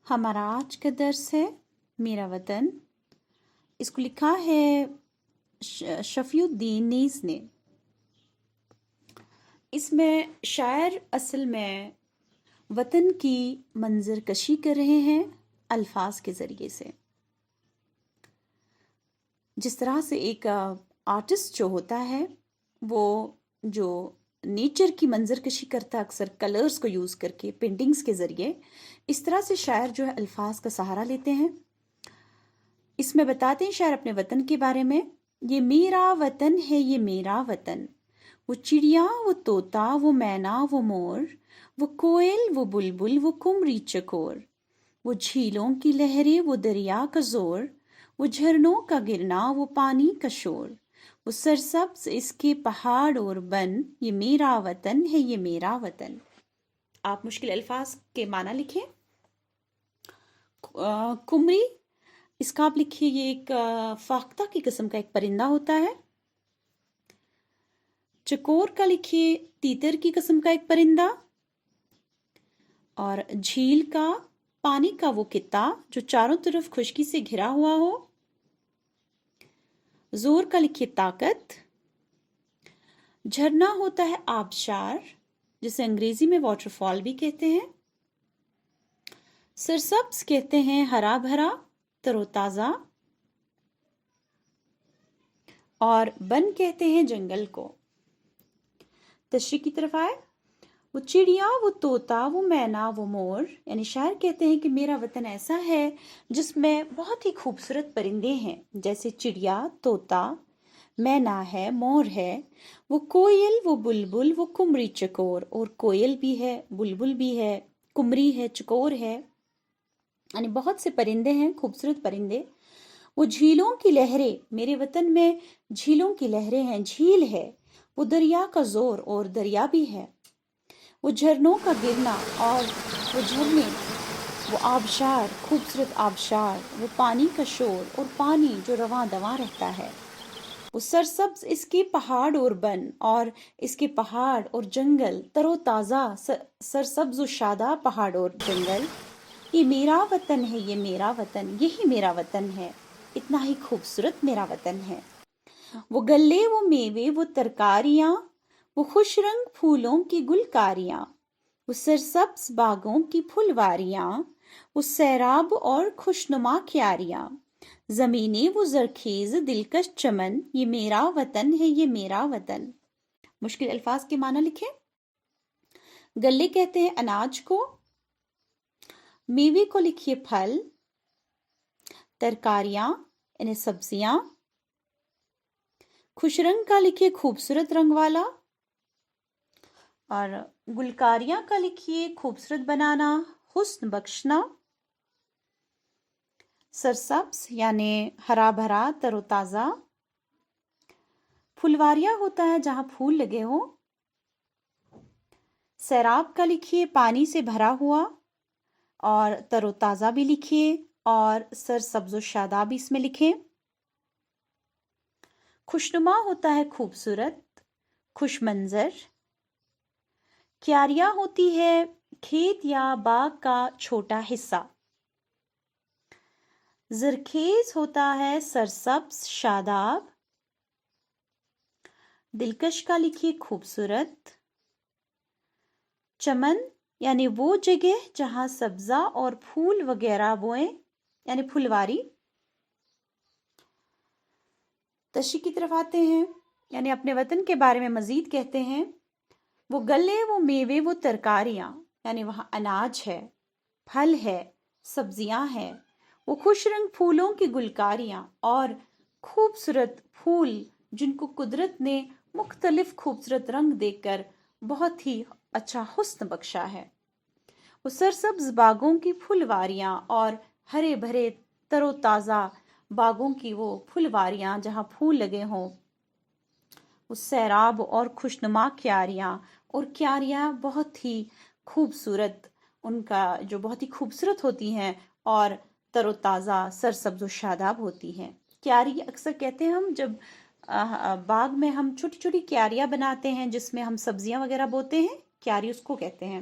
ہمارا آج کا درس ہے میرا وطن۔ اس کو لکھا ہے شفیع الدین نیز نے۔ اس میں شاعر اصل میں وطن کی منظر کشی کر رہے ہیں الفاظ کے ذریعے سے۔ جس طرح سے ایک آرٹسٹ جو ہوتا ہے وہ جو نیچر کی منظر کشی کرتا ہے اکثر کلرز کو یوز کر کے پینٹنگز کے ذریعے، اس طرح سے شاعر جو ہے الفاظ کا سہارا لیتے ہیں۔ اس میں بتاتے ہیں شاعر اپنے وطن کے بارے میں، یہ میرا وطن ہے یہ میرا وطن، وہ چڑیا وہ طوطا وہ مینا وہ مور، وہ کوئل وہ بلبل وہ قمری چکور، وہ جھیلوں کی لہریں وہ دریا کا زور، وہ جھرنوں کا گرنا وہ پانی کا شور، وہ سرسبز اس کے پہاڑ اور بن، یہ میرا وطن ہے یہ میرا وطن۔ آپ مشکل الفاظ کے معنی لکھیں۔ قمری، اس کا آپ لکھیے یہ ایک فاختہ کی قسم کا ایک پرندہ ہوتا ہے۔ چکور کا لکھیے تیتر کی قسم کا ایک پرندہ، اور جھیل کا پانی کا وہ قطہ جو چاروں طرف خشکی سے گھرا ہوا ہو۔ زور کا لکھیے طاقت۔ جھرنا ہوتا ہے آبشار جسے انگریزی میں واٹر فال بھی کہتے ہیں۔ سرسبز کہتے ہیں ہرا بھرا تر و تازہ، اور بن کہتے ہیں جنگل کو۔ تشریح کی طرف آئے، وہ چڑیا وہ طوطا وہ مینا وہ مور، یعنی شاعر کہتے ہیں کہ میرا وطن ایسا ہے جس میں بہت ہی خوبصورت پرندے ہیں، جیسے چڑیا، طوطا، مینا ہے، مور ہے، وہ کوئل وہ بلبل وہ قمری چکور، اور کوئل بھی ہے، بلبل بھی ہے، قمری ہے، چکور ہے، یعنی بہت سے پرندے ہیں، خوبصورت پرندے۔ وہ جھیلوں کی لہریں، میرے وطن میں جھیلوں کی لہریں ہیں، جھیل ہے، وہ دریا کا زور، اور دریا بھی ہے، وہ جھرنوں کا گرنا، اور وہ جھرنے، وہ آبشار، خوبصورت آبشار، وہ پانی کا شور، اور پانی جو رواں دواں رہتا ہے، وہ سرسبز اس کے پہاڑ اور بن، اور اس کے پہاڑ اور جنگل تر و تازہ، سرسبز و شاداب پہاڑ اور جنگل۔ یہ میرا وطن ہے یہ میرا وطن، یہی میرا وطن ہے، اتنا ہی خوبصورت میرا وطن ہے۔ وہ گلے وہ میوے وہ ترکاریاں، وہ خوش رنگ پھولوں کی گلکاریاں، وہ سرسبز باغوں کی پھلواریاں، وہ سیراب اور خوشنما کیاریاں، زمینیں وہ زرخیز دلکش چمن، یہ میرا وطن ہے یہ میرا وطن۔ مشکل الفاظ کے معنی لکھیں۔ گلے کہتے ہیں اناج کو، میوے کو لکھیے پھل، ترکاریاں یعنی سبزیاں، خوش رنگ کا لکھیے خوبصورت رنگ والا، اور گلکاریاں کا لکھیے خوبصورت بنانا، حسن بخشنا، سرسبز یعنی ہرا بھرا تر و تازہ، پھلواریاں ہوتا ہے جہاں پھول لگے ہوں، سیراب کا لکھیے پانی سے بھرا ہوا، اور تر و تازہ بھی لکھیے، اور سرسبز و شاداب اس میں لکھیں۔ خوشنما ہوتا ہے خوبصورت، خوش منظر۔ کیاریاں ہوتی ہے کھیت یا باغ کا چھوٹا حصہ۔ زرخیز ہوتا ہے سرسبز شاداب۔ دلکش کا لکھیے خوبصورت۔ چمن یعنی وہ جگہ جہاں سبزہ اور پھول وغیرہ بوئیں، یعنی پھلواری۔ تشریح کی طرف آتے ہیں، یعنی اپنے وطن کے بارے میں مزید کہتے ہیں، وہ گلے وہ میوے وہ ترکاریاں، یعنی وہاں اناج ہے، پھل ہے، سبزیاں ہیں، وہ خوش رنگ پھولوں کی گلکاریاں، اور خوبصورت پھول جن کو قدرت نے مختلف خوبصورت رنگ دے کر بہت ہی اچھا حسن بخشا ہے، وہ سرسبز باغوں کی پھلواریاں، اور ہرے بھرے تر و تازہ باغوں کی وہ پھلواریاں جہاں پھول لگے ہوں، وہ سیراب اور خوشنما کیاریاں، اور کیاریاں بہت ہی خوبصورت، ان کا جو بہت ہی خوبصورت ہوتی ہیں اور تر و تازہ سرسبز و شاداب ہوتی ہیں۔ کیاری اکثر کہتے ہیں ہم جب باغ میں ہم چھوٹی چھوٹی کیاریاں بناتے ہیں جس میں ہم سبزیاں وغیرہ بوتے ہیں، کیاری اس کو کہتے ہیں۔